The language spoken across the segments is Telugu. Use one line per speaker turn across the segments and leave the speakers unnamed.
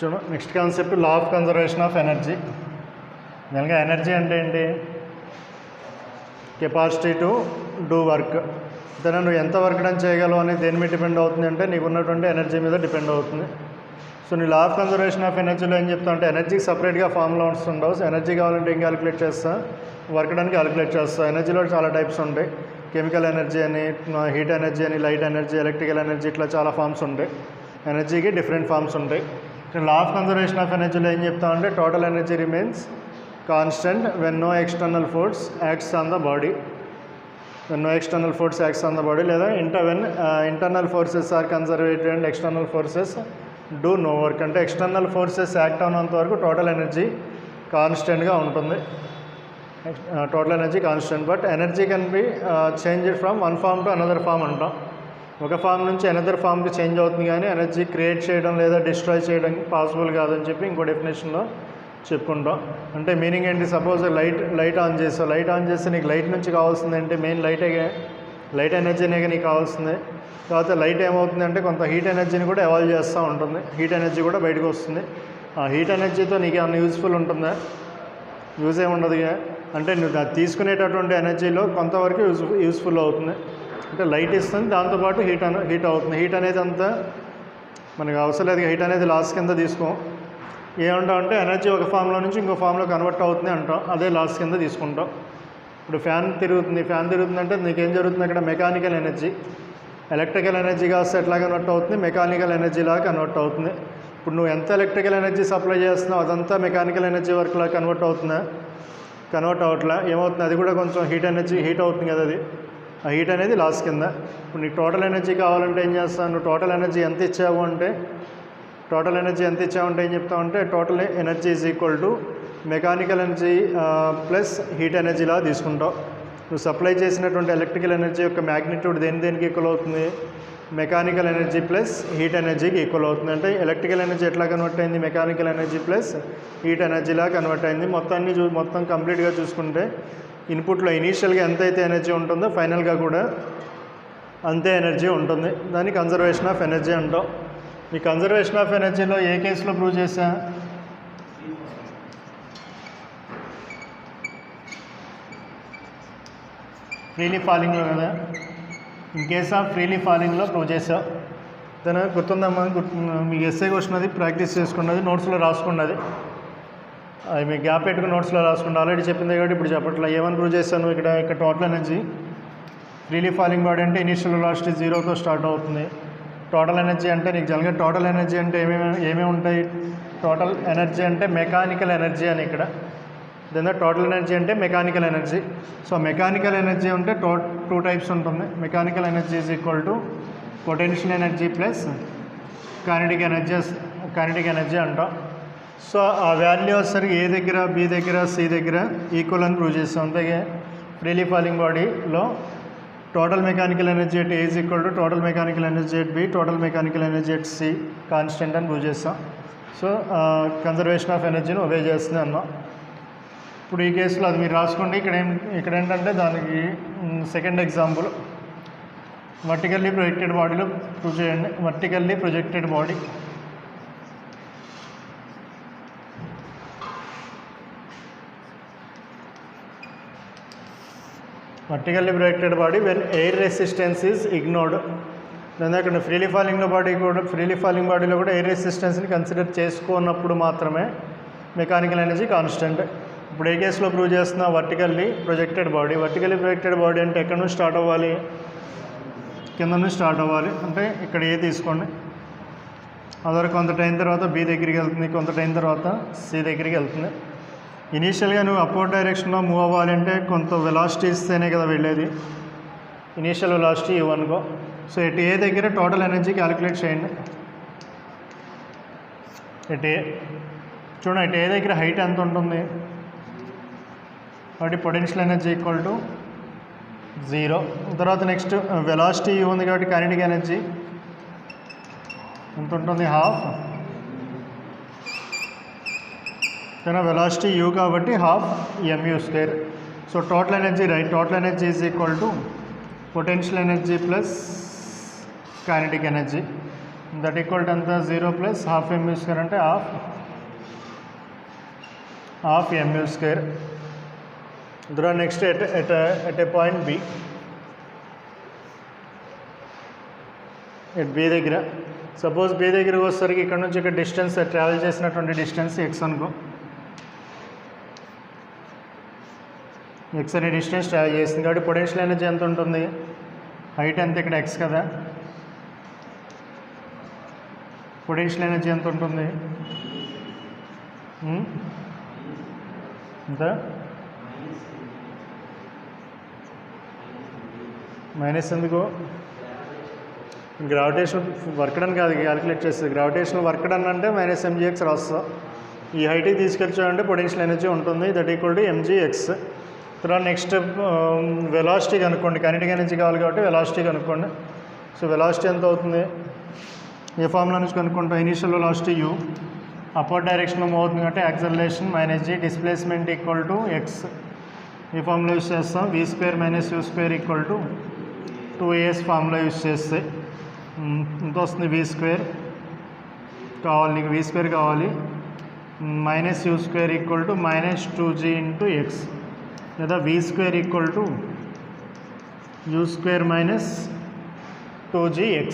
చూడు next concept law of conservation of energy. జనరల్గా ఎనర్జీ అంటే ఏంటి? Capacity to do work. దాన్ని నువ్వు ఎంత వర్క్ డన్ చేయగలవు అనేది దేని మీద డిపెండ్ అవుతుంది అంటే నీకు ఉన్నటువంటి ఎనర్జీ మీద డిపెండ్ అవుతుంది. సో నీ లా ఆఫ్ కన్జర్వేషన్ ఆఫ్ ఎనర్జీలో ఏం చెప్తా అంటే ఎనర్జీకి సపరేట్గా ఫార్ములా ఉండవు. ఎనర్జీ కావాలంటే ఏం క్యాలిక్యులేట్ చేస్తా? వర్క్ డన్ క్యాలిక్యులేట్ చేస్తా. ఎనర్జీలో చాలా టైప్స్ ఉంటాయి. కెమికల్ ఎనర్జీ అని, హీట్ ఎనర్జీ అని, లైట్ ఎనర్జీ, ఎలక్ట్రికల్ ఎనర్జీ, ఇట్లా చాలా ఫార్మ్స్ ఉంటాయి. ఎనర్జీకి డిఫరెంట్ ఫార్మ్స్ ఉంటాయి. లా ఆఫ్ కన్జర్వేషన్ ఆఫ్ ఎనర్జీలో ఏం చెప్తా అంటే total energy remains constant when no external force acts on the body. When no external force acts on the body, లేదా when internal forces are conserved and external forces do no work. అంటే ఎక్స్టర్నల్ ఫోర్సెస్ యాక్ట్ అవునంత వరకు టోటల్ ఎనర్జీ కాన్స్టెంట్గా ఉంటుంది. Total energy constant. But energy can be changed from one form to another form అంటాం. ఒక ఫామ్ నుంచి అనదర్ ఫామ్కి చేంజ్ అవుతుంది, కానీ ఎనర్జీ క్రియేట్ చేయడం లేదా డిస్ట్రాయ్ చేయడం పాసిబుల్ కాదని చెప్పి ఇంకో డెఫినేషన్లో చెప్పుకుంటాం. అంటే మీనింగ్ ఏంటి? సపోజ్ లైట్ ఆన్ చేస్తావు. లైట్ ఆన్ చేస్తే నీకు లైట్ నుంచి కావాల్సింది ఏంటి? మెయిన్ లైట్ ఎనర్జీనే నీకు కావాల్సింది. తర్వాత లైట్ ఏమవుతుంది అంటే కొంత హీట్ ఎనర్జీని కూడా ఎవాల్వ్ చేస్తూ ఉంటుంది. హీట్ ఎనర్జీ కూడా బయటకు వస్తుంది. ఆ హీట్ ఎనర్జీతో నీకు ఏమైనా యూజ్ఫుల్ ఉంటుందా? యూజ్ ఏముండదు. అంటే నువ్వు తీసుకునేటటువంటి ఎనర్జీలో కొంతవరకు యూజ్ఫుల్ అవుతుంది. అంటే లైట్ ఇస్తుంది, దాంతోపాటు హీట్ అవుతుంది. హీట్ అనేది అంతా మనకు అవసరం లేదు. హీట్ అనేది లాస్ కింద తీసుకోం. ఏమంటాం అంటే ఎనర్జీ ఒక ఫామ్లో నుంచి ఇంకో ఫామ్లో కన్వర్ట్ అవుతుంది అంటాం. అదే లాస్ కింద తీసుకుంటాం. ఇప్పుడు ఫ్యాన్ తిరుగుతుందంటే నీకేం జరుగుతుంది అక్కడ? Mechanical energy. ఎలక్ట్రికల్ ఎనర్జీ కాస్త ఎట్లా కన్వర్ట్ అవుతుంది? మెకానికల్ ఎనర్జీలాగా కన్వర్ట్ అవుతుంది. ఇప్పుడు నువ్వు ఎంత ఎలక్ట్రికల్ ఎనర్జీ సప్లై చేస్తున్నావు అదంతా మెకానికల్ ఎనర్జీ వర్క్లా కన్వర్ట్ అవుతుందా? కన్వర్ట్ అవ్వట్లా. ఏమవుతుంది? అది కూడా కొంచెం హీట్ అవుతుంది కదా. అది ఆ హీట్ అనేది లాస్ కింద. ఇప్పుడు నీకు టోటల్ ఎనర్జీ కావాలంటే ఏం చేస్తావు? నువ్వు టోటల్ ఎనర్జీ ఎంత ఇచ్చావు అంటే ఏం చెప్తావు అంటే total energy is equal to mechanical energy plus heat ఎనర్జీలా తీసుకుంటావు. నువ్వు సప్లై చేసినటువంటి ఎలక్ట్రికల్ ఎనర్జీ యొక్క మ్యాగ్నిట్యూడ్ దేనికి ఈక్వల్ అవుతుంది? మెకానికల్ ఎనర్జీ ప్లస్ హీట్ ఎనర్జీకి ఈక్వల్ అవుతుంది. అంటే ఎలక్ట్రికల్ ఎనర్జీ ఎట్లా కన్వర్ట్ అయింది? మెకానికల్ ఎనర్జీ ప్లస్ హీట్ ఎనర్జీలా కన్వర్ట్ అయింది. మొత్తం కంప్లీట్గా చూసుకుంటే ఇన్పుట్లో ఇనీషియల్గా ఎంతైతే ఎనర్జీ ఉంటుందో ఫైనల్గా కూడా అంతే ఎనర్జీ ఉంటుంది. దాన్ని కన్జర్వేషన్ ఆఫ్ ఎనర్జీ అంటాం. ఈ కన్జర్వేషన్ ఆఫ్ ఎనర్జీలో ఏ కేసులో ప్రూవ్ చేశా? ఫ్రీలీ ఫాలింగ్లో కదా. ఇన్ కేస్ ఆఫ్ ఫ్రీలీ ఫాలింగ్లో ప్రూవ్ చేసావు. దాని గుర్తుందమ్మా? మీకు ఎస్ఏ క్వశ్చన్ అది ప్రాక్టీస్ చేసుకున్నది, నోట్స్లో రాసుకున్నది. అది మీకు గ్యాప్ పెట్టుకుని నోట్స్లో రాసుకుంటే ఆల్రెడీ చెప్పింది కాబట్టి ఇప్పుడు చెప్పట్లా. ఏమని ప్రూవ్ చేస్తాను? ఇక్కడ total energy freely falling body అంటే ఇనీషియల్ వెలాసిటీ 0తో స్టార్ట్ అవుతుంది. టోటల్ ఎనర్జీ అంటే నీకు జనరల్గా టోటల్ ఎనర్జీ అంటే ఏమేమి ఉంటాయి? టోటల్ ఎనర్జీ అంటే మెకానికల్ ఎనర్జీ అని ఇక్కడ. దాని టోటల్ ఎనర్జీ అంటే mechanical energy. So mechanical energy ఉంటే టూ టైప్స్ ఉంటుంది. Mechanical energy is equal to potential energy plus kinetic energy అంటాం. సో ఆ వాల్యూ వచ్చేసరికి ఏ దగ్గర, బి దగ్గర, సి దగ్గర ఈక్వల్ అని ప్రూవ్ చేస్తాం. అంతే ఫ్రీలీ ఫాలింగ్ బాడీలో total mechanical energy at A is equal to total mechanical energy at B, total mechanical energy at C constant అని ప్రూవ్ చేస్తాం. సో కన్జర్వేషన్ ఆఫ్ ఎనర్జీని ఒబే చేస్తుంది అన్నాం. ఇప్పుడు ఈ కేసులో అది మీరు రాసుకోండి. ఇక్కడ ఏంటంటే దానికి సెకండ్ ఎగ్జాంపుల్ వర్టికల్లీ ప్రొజెక్టెడ్ బాడీలో ప్రూవ్ చేయండి. Vertically projected body when air resistance is ignored. దాని అక్కడ ఫ్రీలీ ఫాలింగ్ బాడీలో కూడా ఎయిర్ రెసిస్టెన్స్ని కన్సిడర్ చేసుకున్నప్పుడు మాత్రమే మెకానికల్ ఎనర్జీ కాన్స్టెంట్. ఇప్పుడు ఏ కేసులో ప్రూవ్ చేస్తున్నా? వర్టికల్లీ ప్రొజెక్టెడ్ బాడీ అంటే ఎక్కడి నుంచి స్టార్ట్ అవ్వాలి? కింద నుంచి స్టార్ట్ అవ్వాలి. అంటే ఇక్కడ ఏ తీసుకోండి. అదొక కొంత టైం తర్వాత బి దగ్గరికి వెళ్తుంది, కొంత టైం తర్వాత సి దగ్గరికి వెళ్తుంది. ఇనీషియల్గా నువ్వు అప్వర్డ్ డైరెక్షన్లో మూవ్ అవ్వాలి అంటే కొంత వెలాసిటీ ఇస్తేనే కదా వెళ్ళేది. ఇనీషియల్ వెలాసిటీ ఇవ్వనుకో. సో ఎట్ ఏ దగ్గర టోటల్ ఎనర్జీ క్యాలిక్యులేట్ చేయండి. చూడండి ఎట్ ఏ దగ్గర హైట్ ఎంత ఉంటుంది? కాబట్టి పొటెన్షియల్ ఎనర్జీ ఈక్వల్ టు 0. తర్వాత నెక్స్ట్ వెలాసిటీ ఉంది కాబట్టి కైనెటిక్ ఎనర్జీ ఎంత ఉంటుంది? హాఫ్. వెలాసిటీ యూ కాబట్టి half mu². So total energy is equal to potential energy plus kinetic energy. That equal to ఎంత 0 ప్లస్ హాఫ్ mu స్క్వేర్ అంటే half mu square. Draw next at a point B. At B దగ్గర సపోజ్ B దగ్గరకు వచ్చేసరికి ఇక్కడ నుంచి ఇక్కడ డిస్టెన్స్ ట్రావెల్ చేసినటువంటి డిస్టెన్స్ x అనుకో. x అనే డిస్టెన్స్ ట్రావెల్ చేస్తుంది కాబట్టి పొటెన్షియల్ ఎనర్జీ ఎంత ఉంటుంది? హైట్ ఎంత ఇక్కడ x కదా, పొటెన్షియల్ ఎనర్జీ ఎంత ఉంటుంది? ఎంత? మైనస్ ఎందుకు? గ్రావిటేషనల్ వర్క్ డన్ కాదు క్యాలిక్యులేట్ చేస్తుంది. గ్రావిటేషనల్ వర్క్ డన్ అంటే -mgx రాస్తాం. ఈ హైట్కి తీసుకెళ్ళాలంటే పొటెన్షియల్ ఎనర్జీ ఉంటుంది. That equal to mgx. తర్వాత నెక్స్ట్ వెలాసిటీ కనుక్కోండి. కైనెటిక్ ఎనర్జీ కావాలి కాబట్టి వెలాసిటీ కనుక్కోండి. సో వెలాసిటీ ఎంత అవుతుంది? ఏ ఫార్ములా నుంచి కనుక్కుంటాం? ఇనీషియల్ వెలాసిటీ u, అప్వర్డ్ డైరెక్షన్లో మూవ్ అవుతుంది కాబట్టి acceleration -g, displacement equal to x. ఈ ఫార్ములా యూస్ చేస్తాం. v² - u² equal to 2as formula use చేస్తే ఎంత వస్తుంది? v² కావాలి నీకు, v² కావాలి. -u² equal to -2g into x, లేదా v² equal to u² - 2gx.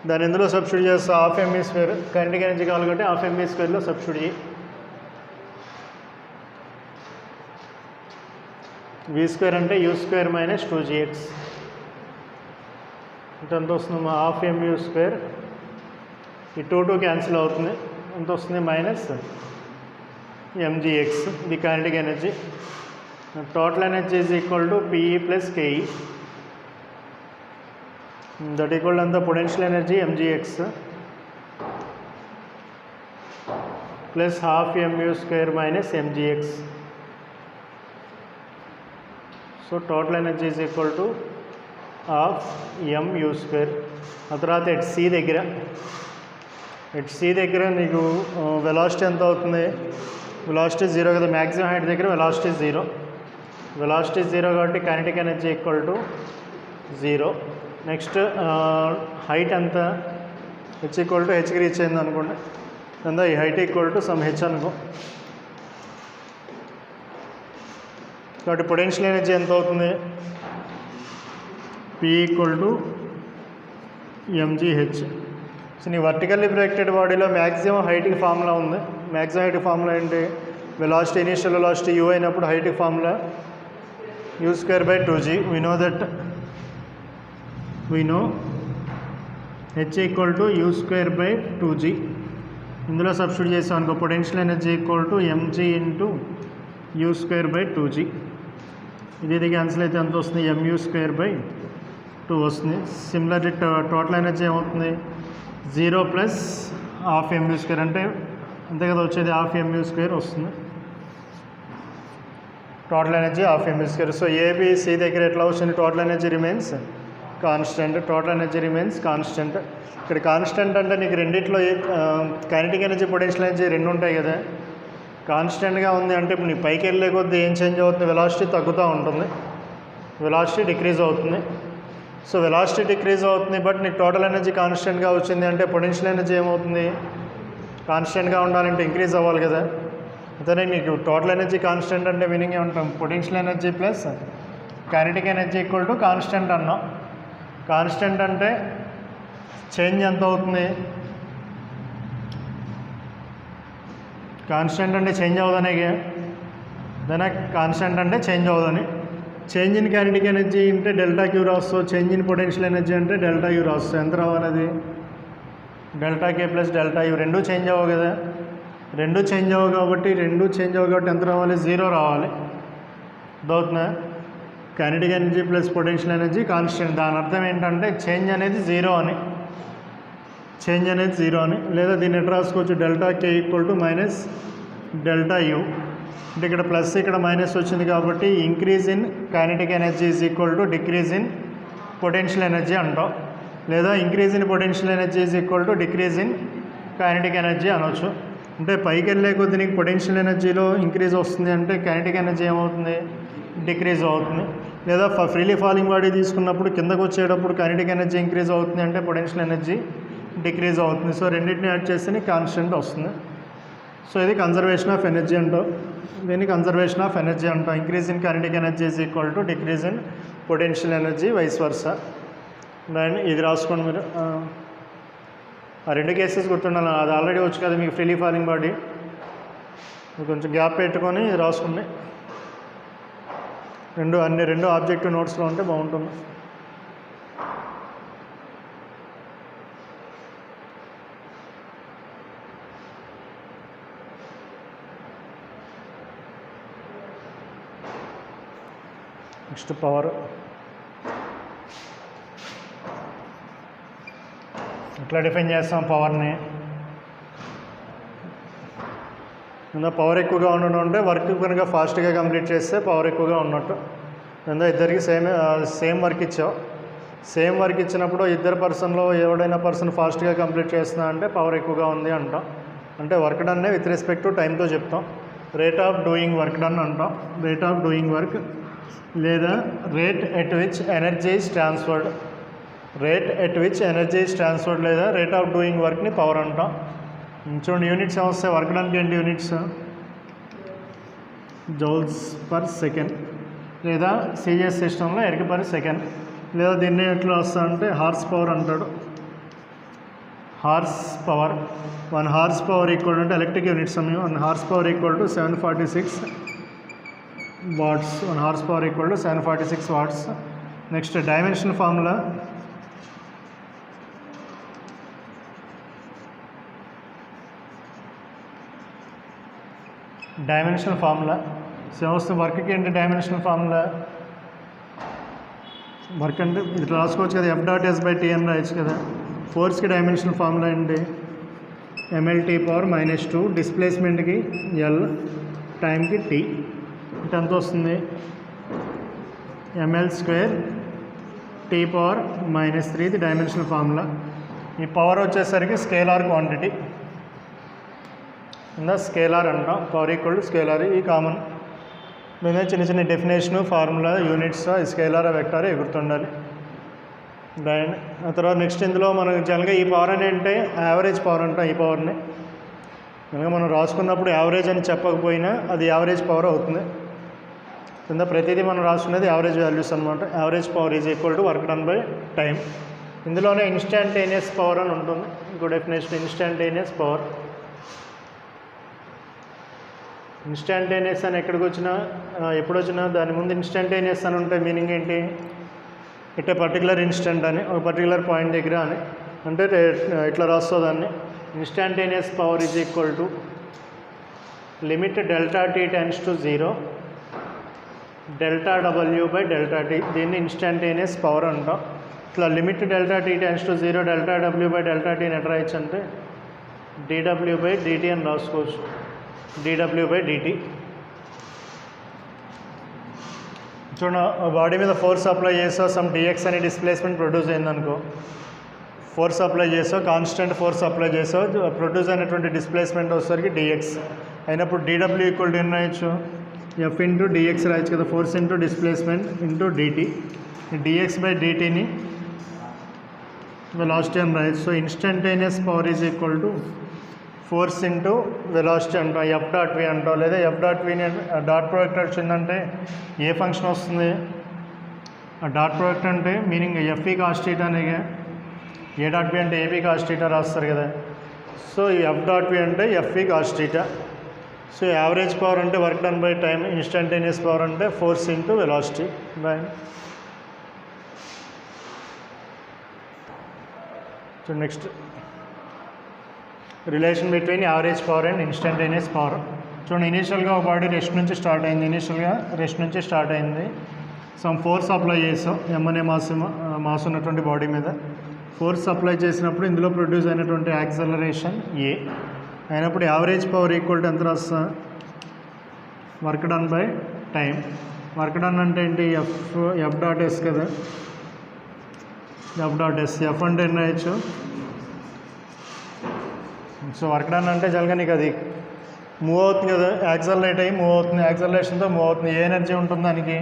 దాన్ని ఎందులో సబ్స్టిట్యూట్ చేస్తాం? Half mu². కైనెటిక్ ఎనర్జీ కావాలి కాబట్టి హాఫ్ mu²లో సబ్స్టిట్యూట్ చేయి. v² అంటే u² - 2gx. ఎంత వస్తుంది? Half mu². ఈ 2 క్యాన్సిల్ అవుతుంది. ఎంత వస్తుంది? -mgx. The kinetic energy. Total energy is equal to PE + KE. That equal అంత potential energy mgx plus half mu² - mgx. So total energy is equal to half mu². ఆ తర్వాత ఎట్ సి దగ్గర నీకు వెలాసిటీ ఎంత అవుతుంది? వెలాసిటీ 0 కదా, మ్యాక్సిమం హైట్ దగ్గర వెలాసిటీ 0. వెలాసిటీ 0 కాబట్టి kinetic energy equal to 0. Next height ఎంత? h ఈక్వల్ టు hకి రీచ్ అయింది అనుకోండి. అంతా ఈ height equal to some h అనుకో. కాబట్టి పొటెన్షియల్ ఎనర్జీ ఎంత అవుతుంది? P equal to mgh. So నీ వర్టికల్లీ ప్రొజెక్టెడ్ బాడీలో మ్యాక్సిమం హైట్కి ఫార్ములా ఉంది. మ్యాక్సిమం హైట్కి ఫార్ములా ఏంటి? వెలాసిటీ, ఇనీషియల్ వెలాసిటీ u అయినప్పుడు హైట్కి formula u²/2g. we know h equal to u²/2g. ఇందులో సబ్స్టిట్యూట్ చేసాం అనుకో, potential energy equal to mg into u²/2g. ఇది క్యాన్సిల్ అయితే ఎంత వస్తుంది? mu²/2 వస్తుంది. సిమిలర్లీ టోటల్ ఎనర్జీ ఏమవుతుంది? 0 ప్లస్ హాఫ్ mu² అంటే అంతే కదా వచ్చేది, హాఫ్ mu² వస్తుంది. Total energy half mu². So ABC దగ్గర ఎట్లా వచ్చింది? Total energy remains constant. Total energy remains constant. ఇక్కడ కాన్స్టెంట్ అంటే నీకు రెండిట్లో కైనెటిక్ ఎనర్జీ, పొటెన్షియల్ ఎనర్జీ రెండు ఉంటాయి కదా. కాన్స్టెంట్గా ఉంది అంటే ఇప్పుడు నీ పైకి వెళ్ళే కొద్దీ ఏం చేంజ్ అవుతుంది? వెలాసిటీ తగ్గుతూ ఉంటుంది, వెలాసిటీ డిక్రీజ్ అవుతుంది. సో వెలాసిటీ డిక్రీజ్ అవుతుంది, బట్ నీకు టోటల్ ఎనర్జీ కాన్స్టెంట్గా వచ్చింది అంటే పొటెన్షియల్ ఎనర్జీ ఏమవుతుంది? కాన్స్టెంట్గా ఉండాలంటే ఇంక్రీజ్ అవ్వాలి కదా. అంతేనే నీకు టోటల్ ఎనర్జీ కాన్స్టెంట్ అంటే మీనింగ్ ఏమంటాం? Potential energy plus kinetic energy equal to constant అన్నాం. కాన్స్టెంట్ అంటే చేంజ్ ఎంత అవుతుంది? కాన్స్టెంట్ అంటే చేంజ్ అవ్వదనే దాని కాన్స్టెంట్ అంటే చేంజ్ అవ్వదని. చేంజ్ ఇన్ కైనెటిక్ ఎనర్జీ అంటే ΔQ రాస్తావు, చేంజ్ ఇన్ పొటెన్షియల్ ఎనర్జీ అంటే ΔU రాస్తావు. ఎంత రావాలది? ΔK plus ΔU. రెండూ చేంజ్ అవ్వవు కదా, రెండూ చేంజ్ అవ్వవు కాబట్టి ఎంత రావాలి? 0 రావాలి. అర్థమవుతుందా? Kinetic energy plus potential energy constant. దాని అర్థం ఏంటంటే చేంజ్ అనేది 0 అని, లేదా దీన్ని ఎట్లా రాసుకోవచ్చు? ΔK equal to -ΔU. అంటే ఇక్కడ ప్లస్ ఇక్కడ మైనస్ వచ్చింది కాబట్టి increase in kinetic energy is equal to decrease in potential energy అంటాం, లేదా increase in potential energy is equal to decrease in kinetic energy అనొచ్చు. అంటే పైకి వెళ్ళే కొద్ది నీకు పొటెన్షియల్ ఎనర్జీలో ఇంక్రీజ్ వస్తుంది అంటే కైనెటిక్ ఎనర్జీ ఏమవుతుంది? డిక్రీజ్ అవుతుంది. లేదా ఫ్రీలీ ఫాలింగ్ బాడీ తీసుకున్నప్పుడు కిందకు వచ్చేటప్పుడు కైనెటిక్ ఎనర్జీ ఇంక్రీజ్ అవుతుంది అంటే పొటెన్షియల్ ఎనర్జీ డిక్రీజ్ అవుతుంది. సో రెండింటిని యాడ్ చేస్తే కాన్స్టెంట్ వస్తుంది. సో ఇది కన్జర్వేషన్ ఆఫ్ ఎనర్జీ అంటాం. దీన్ని కన్జర్వేషన్ ఆఫ్ ఎనర్జీ అంటాం. Increase in kinetic energy is equal to decrease in potential energy vice versa. And ఇది రాసుకోండి మీరు. ఆ రెండు కేసెస్ గుర్తుండాలి. అది ఆల్రెడీ వచ్చు కదా మీకు ఫ్రీలీ ఫాలింగ్ బాడీ. కొంచెం గ్యాప్ పెట్టుకొని రాసుకోండి. రెండు ఆబ్జెక్టివ్ నోట్స్లో ఉంటే బాగుంటుంది. Next power. ఎట్లా డిఫైన్ చేస్తాం పవర్ని? పవర్ ఎక్కువగా ఉండడం అంటే వర్క్ కనుక ఫాస్ట్గా కంప్లీట్ చేస్తే పవర్ ఎక్కువగా ఉన్నట్టు. ఇద్దరికి సేమ్ వర్క్ ఇచ్చావు. సేమ్ వర్క్ ఇచ్చినప్పుడు ఇద్దరు పర్సన్లో ఎవడైనా పర్సన్ ఫాస్ట్గా కంప్లీట్ చేస్తున్నా అంటే పవర్ ఎక్కువగా ఉంది అంటాం. అంటే వర్క్ డన్నే విత్ రెస్పెక్ట్ టు టైంతో చెప్తాం. Rate of doing work done అంటాం. రేట్ ఆఫ్ డూయింగ్ వర్క్ లేదా rate at which energy is transferred. Rate at which energy is transferred లేదా రేట్ ఆఫ్ డూయింగ్ వర్క్ని పవర్ అంటాం. చూడండి యూనిట్స్ వస్తాయి వర్క్ డన్కి. ఏంటి యూనిట్స్? జౌల్స్ పర్ సెకండ్ లేదా సిజిఎస్ సిస్టంలో ఎర్గ్ పర్ సెకండ్. లేదా దీన్ని ఎట్లా వస్తా అంటే హార్స్ పవర్ అంటాడు. Horse power 1 horse power equal అంటే ఎలక్ట్రిక్ యూనిట్స్ అన్నీ. 1 horse power equal to 746 watts. 1 horse power equal to 746 watts. Next dimension formula. Dimensional formula వస్తుంది వర్క్కి. ఏంటి డైమెన్షనల్ ఫార్ములా? వర్క్ అంటే ఇట్లా రాసుకోవచ్చు కదా, F dot S by T అని రాయొచ్చు కదా. ఫోర్స్కి డైమెన్షనల్ ఫార్ములా ఏంటి? ఎంఎల్టీ పవర్ -2, డిస్ప్లేస్మెంట్కి ఎల్, టైంకి టీ. అంటే ఎంత వస్తుంది? ML square T power -3. ఇది డైమెన్షనల్ ఫార్ములా. ఈ పవర్ వచ్చేసరికి స్కేలార్ క్వాంటిటీ. స్కేలార్ అంటాం. Power equal to scalar. ఈ కామన్ మీద చిన్న చిన్న definition formula units scalar vector ఎగురుతుండాలి. అండ్ ఆ తర్వాత నెక్స్ట్ ఇందులో మనం జనరల్గా ఈ పవర్ అని అంటే యావరేజ్ పవర్ అంటాం. ఈ పవర్ని జనరల్గా మనం రాసుకున్నప్పుడు యావరేజ్ అని చెప్పకపోయినా అది యావరేజ్ పవర్ అవుతుంది. కింద ప్రతిదీ మనం రాసుకునేది యావరేజ్ వాల్యూస్ అనమాట. Average power is equal to work done by time. ఇందులోనే ఇన్స్టాంటేనియస్ పవర్ అని ఉంటుంది. ఇంకో డెఫినేషన్ ఇన్స్టాంటేనియస్ పవర్. ఇన్స్టాంటేనియస్ అని ఎక్కడికి వచ్చినా ఎప్పుడు వచ్చినా దాని ముందు ఇన్స్టాంటేనియస్ అని ఉంటే మీనింగ్ ఏంటి? ఇట్ ఏ పర్టికులర్ ఇన్స్టెంట్ అని, ఒక పర్టికులర్ పాయింట్ దగ్గర అని. అంటే ఇట్లా రాస్తుంది దాన్ని. Instantaneous power is equal to limit delta T tends to 0 delta W by delta T. దీన్ని ఇన్స్టాంటేనియస్ పవర్ అంటాం. ఇట్లా limit delta T tends to 0 delta W by delta టీని ఎట్లా రాయొచ్చు అంటే dw బై dt అని రాసుకోవచ్చు. dw by dt. చూడండి, బాడీ మీద ఫోర్స్ అప్లై చేసో సమ్ dx అనే డిస్ప్లేస్మెంట్ ప్రొడ్యూస్ అయిందనుకో. ఫోర్స్ అప్లై చేసో కాన్స్టెంట్ ఫోర్స్ అప్లై చేసో ప్రొడ్యూస్ అయినటువంటి డిస్ప్లేస్మెంట్ వచ్చేసరికి dx అయినప్పుడు dw ఈక్వల్ టు ఎన్ని రాయొచ్చు? f ఇంటూ dx రాయొచ్చు కదా. Force into displacement into dt. dx by dtని వెలాసిటీ అని రాయొచ్చు. So instantaneous power is equal to force into velocity అంటాం. ఎఫ్ డాట్ వి అంటాం. లేదా ఎఫ్ డాట్ విని డాట్ ప్రోడక్ట్ వచ్చిందంటే ఏ ఫంక్షన్ వస్తుంది? ఆ డాట్ ప్రోడక్ట్ అంటే మీనింగ్ ఎఫ్ఈ కాస్ థీటా అనేగా. ఏ డాట్ బి అంటే ఏబీ కాస్ థీటా రాస్తారు కదా. సో ఈ ఎఫ్ డాట్ బి అంటే FE cos theta. So average power అంటే work done by time. Instantaneous power అంటే ఫోర్స్ ఇంటూ వెలాసిటీ. బాయ్. So next relation between average power and instantaneous power. చూడండి, ఇనీషియల్గా ఒక బాడీ రెస్ట్ నుంచి స్టార్ట్ అయింది. రెస్ట్ నుంచి స్టార్ట్ అయింది. సమ్ ఫోర్స్ అప్లై చేసాం. ఎంఎన్ఏ మాస్ ఉన్నటువంటి బాడీ మీద ఫోర్స్ అప్లై చేసినప్పుడు ఇందులో ప్రొడ్యూస్ అయినటువంటి యాక్సలరేషన్ ఏ అయినప్పుడు యావరేజ్ పవర్ ఈక్వల్ టు ఎంత రాస్తా? Work done by time. Work done అంటే ఏంటి? ఎఫ్ డాట్ ఎస్ కదా. F dot yes. ఎఫ్ అంటే ఎన్ని రాయొచ్చు? సో వర్క్ డన్ అంటే జనరల్గా నీకు అది మూవ్ అవుతుంది కదా, యాక్సలరేట్ అయ్యి మూవ్ అవుతుంది. యాక్సలరేషన్తో మూవ్ అవుతుంది. ఏ ఎనర్జీ ఉంటుంది దానికి?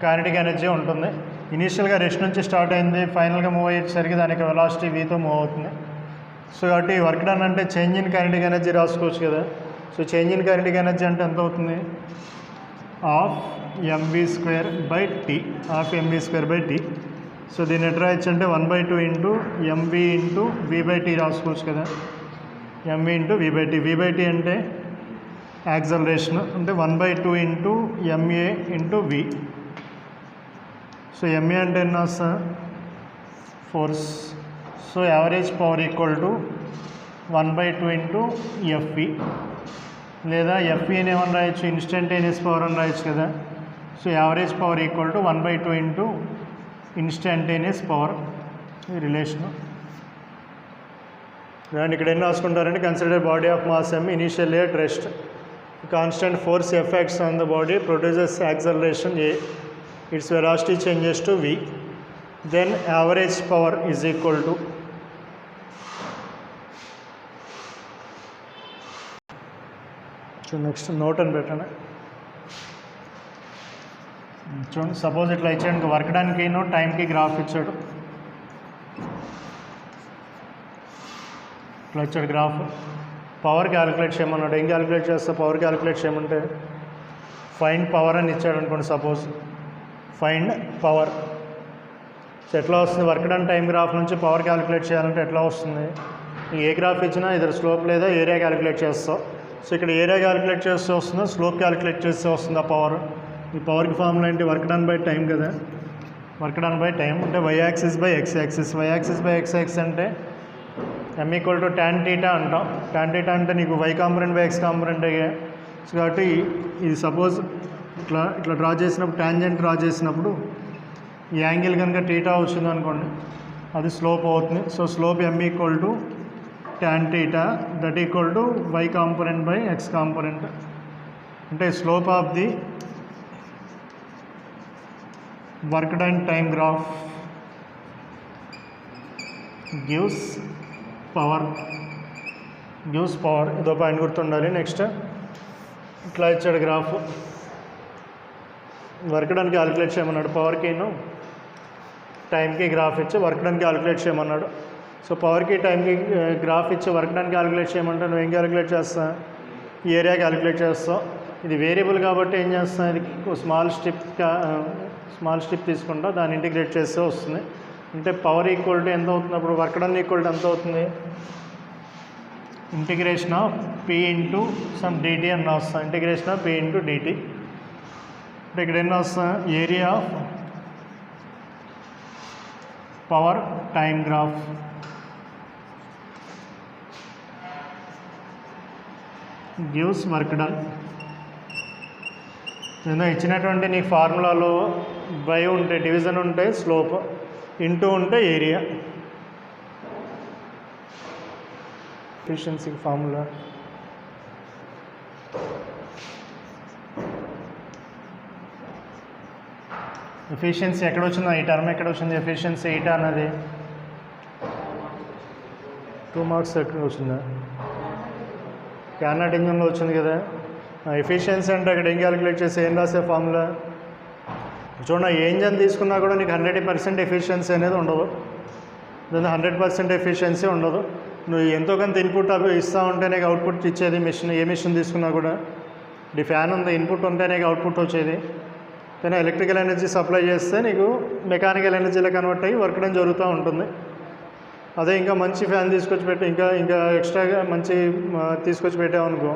కైనెటిక్ ఎనర్జీ ఉంటుంది. ఇనీషియల్గా రెస్ట్ నుంచి స్టార్ట్ అయింది, ఫైనల్గా మూవ్ అయ్యేసరికి దానికి వెలాసిటీ వీతో మూవ్ అవుతుంది. సో కాబట్టి వర్క్ డన్ అంటే చేంజ్ ఇన్ కైనెటిక్ ఎనర్జీ రాసుకోవచ్చు కదా. So change in kinetic energy అంటే ఎంత అవుతుంది, half mv²/t, half mv²/t. So దీన్ని ఎట్లా రాయొచ్చు అంటే 1/2 ఇంటూ mv ఇంటూ v/t రాసుకోవచ్చు కదా. mv ఇంటూ v/t, v/t అంటే యాక్సలరేషన్, అంటే 1/2 into ma into v. So ma అంటే ఎన్ని వస్తా, force. So average power equal to 1/2 into fv, లేదా fvని ఏమని రాయొచ్చు, ఇన్స్టంటేనియస్ పవర్ అని రాయొచ్చు కదా. So average power equal to 1/2 into instantaneous power, ఈ రిలేషను. అండ్ ఇక్కడ ఏం రాసుకుంటారంటే consider body of mass m initially at rest, constant force F acts on the body, produces acceleration a, its velocity changes to v, then average power is equal to. Next note అని పెట్టండి. చూడండి, సపోజ్ ఇట్లా ఇచ్చాడు వర్క్ డన్కి టైంకి గ్రాఫ్ ఇచ్చాడు, ఇట్లా ఇచ్చాడు గ్రాఫ్. పవర్ క్యాలిక్యులేట్ చేయమన్నాడు. ఏం క్యాలిక్యులేట్ చేస్తా, పవర్ క్యాలిక్యులేట్ చేయమంటే ఫైండ్ పవర్ అని ఇచ్చాడు అనుకోండి. సపోజ్ ఫైండ్ పవర్, సో ఎట్లా వస్తుంది, వర్క్ డన్ టైం గ్రాఫ్ నుంచి పవర్ క్యాలిక్యులేట్ చేయాలంటే ఎట్లా వస్తుంది, ఏ గ్రాఫ్ ఇచ్చినా ఇద్దరు స్లోప్ లేదా ఏరియా క్యాలిక్యులేట్ చేస్తావు. సో ఇక్కడ ఏరియా క్యాలిక్యులేట్ చేస్తే వస్తుందా, స్లోప్ క్యాలిక్యులేట్ చేస్తే వస్తుందా పవర్. ఈ పవర్కి ఫార్ములా ఏంటి, వర్క్ డన్ బై టైం కదా. వర్క్ డన్ బై టైం అంటే y axis by x axis. y axis by x axis అంటే m ఈక్వల్ టు tan θ అంటాం. tan θ అంటే నీకు y component by x component అయ్యా. సో కాబట్టి ఇది సపోజ్ ఇట్లా ఇట్లా డ్రా చేసినప్పుడు, ట్యాంజెంట్ డ్రా చేసినప్పుడు ఈ యాంగిల్ కనుక θ వచ్చింది అనుకోండి, అది స్లోప్ అవుతుంది. So slope m equal to tan θ, that equal to y component by x component. అంటే slope of the work done time graph gives power. ఇదో పాయింట్ గుర్తుండాలి. నెక్స్ట్ ఇట్లా ఇచ్చాడు గ్రాఫ్, వర్క్ డన్ క్యాలిక్యులేట్ చేయమన్నాడు. పవర్కిను టైంకి గ్రాఫ్ ఇచ్చి వర్క్ డన్ క్యాలిక్యులేట్ చేయమన్నాడు. సో పవర్కి టైంకి గ్రాఫ్ ఇచ్చి వర్క్ డన్ క్యాలిక్యులేట్ చేయమంటే నువ్వేం క్యాలిక్యులేట్ చేస్తా, ఏరియా క్యాలిక్యులేట్ చేస్తావు. ఇది వేరియబుల్ కాబట్టి ఏం చేస్తా, ఇది స్మాల్ స్టెప్ తీసుకుంటా, దాన్ని ఇంటిగ్రేట్ చేస్తే వస్తుంది. అంటే పవర్ ఈక్వల్ టు ఎంత అవుతుంది, అప్పుడు వర్క్ డన్ ఈక్వల్ టు ఎంత అవుతుంది, integration of p into some dt అని రాస్తాం. Integration of p into dt అంటే ఇక్కడ ఏం రాస్తాం, area of power time graph gives work done. ఇచ్చినటువంటి నీ ఫార్ములాలో బై ఉంటే డివిజన్ ఉంటే స్లోప్, ఇంటూ ఉంటే ఏరియా. ఎఫిషియన్సీ ఫార్ములా ఎఫిషియన్సీ ఎక్కడ వచ్చిందో, ఈ టర్మ్ ఎక్కడ వచ్చింది, ఎఫిషియన్సీ ఈటా అన్నది 2 మార్క్స్ ఎక్కడ వచ్చిందా, క్యానట్ ఇంజన్లో వచ్చింది కదా. ఎఫిషియన్సీ అంటే అక్కడ ఏం క్యాలిక్యులేట్ చేసి ఏం రాసే ఫార్ములా చూడండి. ఏ ఇంజన్ తీసుకున్నా కూడా నీకు 100% ఎఫిషియన్సీ అనేది ఉండదు, 100% ఎఫిషియన్సీ ఉండదు. నువ్వు ఎంతో కొంత ఇన్పుట్ ఇస్తూ ఉంటే నీకు అవుట్పుట్ ఇచ్చేది మిషన్. ఏ మిషన్ తీసుకున్నా కూడా నీ ఫ్యాన్ ఉంది, ఇన్పుట్ ఉంటే నీకు అవుట్పుట్ వచ్చేది. కానీ ఎలక్ట్రికల్ ఎనర్జీ సప్లై చేస్తే నీకు మెకానికల్ ఎనర్జీలో కన్వర్ట్ అయ్యి వర్క్ డన్ జరుగుతూ ఉంటుంది. అదే ఇంకా మంచి ఫ్యాన్ తీసుకొచ్చి పెట్టి ఇంకా ఎక్స్ట్రాగా మంచి తీసుకొచ్చి పెట్టామనుకో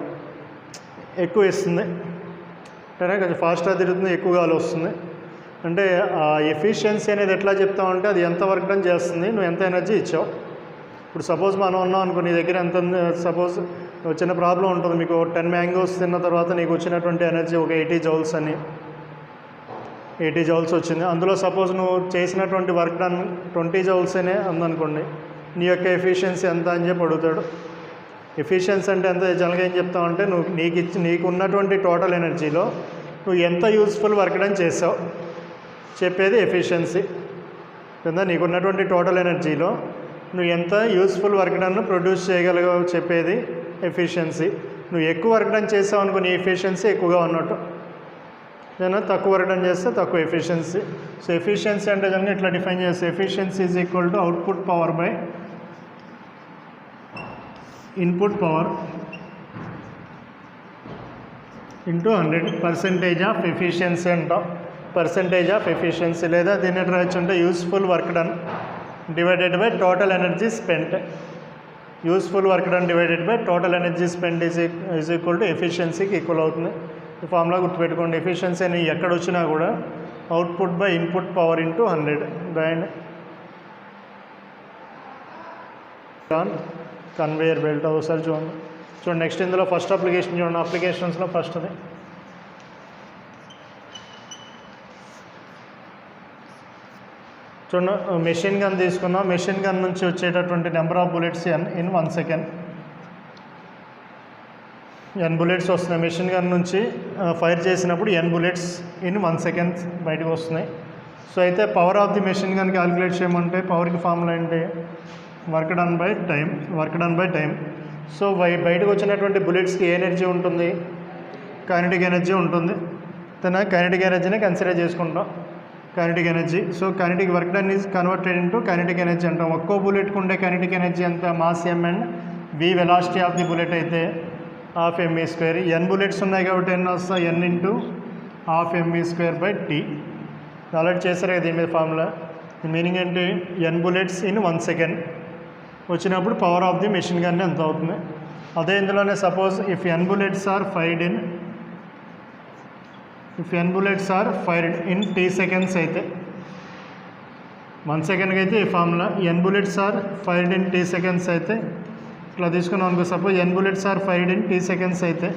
ఎక్కువ ఇస్తుంది, అంటే కొంచెం ఫాస్ట్గా తిరుగుతుంది, ఎక్కువ గాలి వస్తుంది. అంటే ఆ ఎఫిషియన్సీ అనేది ఎట్లా చెప్తామంటే అది ఎంత వర్క్ డన్ చేస్తుంది, నువ్వు ఎంత ఎనర్జీ ఇచ్చావు. ఇప్పుడు సపోజ్ మనం ఉన్నాం అనుకో, నీ దగ్గర ఎంత, సపోజ్ చిన్న ప్రాబ్లం ఉంటుంది మీకు, 10 మ్యాంగోస్ తిన్న తర్వాత నీకు వచ్చినటువంటి ఎనర్జీ ఒక 80 జౌల్స్ అని, 80 జౌల్స్ వచ్చింది. అందులో సపోజ్ నువ్వు చేసినటువంటి వర్క్ డన్ 20 జౌల్సేనే అందనుకోండి, నీ యొక్క ఎఫిషియన్సీ ఎంత అని చెప్పి అడుగుతాడు. ఎఫిషియన్సీ అంటే ఎంత జనరల్గా ఏం చెప్తామంటే నువ్వు నీకు ఉన్నటువంటి టోటల్ ఎనర్జీలో నువ్వు ఎంత యూస్ఫుల్ వర్క్ డన్ చేసావు చెప్పేది ఎఫిషియన్సీ కింద. నీకున్నటువంటి టోటల్ ఎనర్జీలో నువ్వు ఎంత యూస్ఫుల్ వర్క్ డన్ ప్రొడ్యూస్ చేయగలిగావు చెప్పేది ఎఫిషియన్సీ. నువ్వు ఎక్కువ వర్క్ డన్ చేసావు అనుకో, నీ ఎఫిషియన్సీ ఎక్కువగా ఉన్నట్టు. నేను తక్కువ వర్క్ డన్ చేస్తే తక్కువ ఎఫిషియన్సీ. సో ఎఫిషియన్సీ అంటే కనుక ఇట్లా డిఫైన్ చేస్తే efficiency is equal to output power by input power into 100 percentage of efficiency అంటాం. పర్సెంటేజ్ ఆఫ్ ఎఫిషియన్సీ లేదా దీన్ని రాయొచ్చు అంటే useful work done divided by total energy spent. Useful work done divided by total energy spend is equal to ఎఫిషియన్సీకి ఈక్వల్ అవుతుంది. ఈ ఫార్ములా గుర్తుపెట్టుకోండి. ఎఫిషియన్సీ అని ఎక్కడ వచ్చినా కూడా output by input power into 100 రాయండి. కన్వేయర్ బెల్ట్ ఒకసారి చూడండి. నెక్స్ట్ ఇందులో ఫస్ట్ అప్లికేషన్ చూడండి. అప్లికేషన్స్లో ఫస్ట్ అది చూడండి. మెషిన్ గన్ తీసుకున్నాం. మెషిన్ గన్ నుంచి వచ్చేటటువంటి number of bullets in 1 second. n bullets వస్తున్నాయి. మెషిన్ గన్ నుంచి ఫైర్ చేసినప్పుడు n బుల్లెట్స్ ఇన్ 1 సెకండ్ బయటకు వస్తున్నాయి. సో అయితే power of the machine gun calculate చేయమంటే పవర్కి ఫార్ములా ఏంటి? Work done by time. So బయటకు వచ్చినటువంటి బుల్లెట్స్కి ఏ ఎనర్జీ ఉంటుంది? కైనెటిక్ ఎనర్జీ ఉంటుంది. కైనెటిక్ ఎనర్జీని కన్సిడర్ చేసుకుంటాం. Kinetic energy. So kinetic work done is converted into kinetic energy అంటాం. ఒక్కో బుల్లెట్కి ఉండే కైనెటిక్ ఎనర్జీ ఎంత? Mass m and v velocity of the bullet అయితే ½ mv². n బుల్లెట్స్ ఉన్నాయి కాబట్టి ఎన్ని వస్తాయి? n into ½ mv²/t. ఆల్రెడీ చేశారు కదా దీని మీద ఫార్ములా. మీనింగ్ ఏంటి? n బుల్లెట్స్ ఇన్ 1 సెకండ్ వచ్చినప్పుడు power of the machine gun ఎంత అవుతుంది? అదే ఇందులోనే suppose if n bullets are fired in t seconds అయితే 1 సెకండ్కి అయితే ఈ formula. n bullets are fired in t seconds అయితే ఇట్లా తీసుకున్నాం అనుకో. Suppose n bullets are fired in t seconds అయితే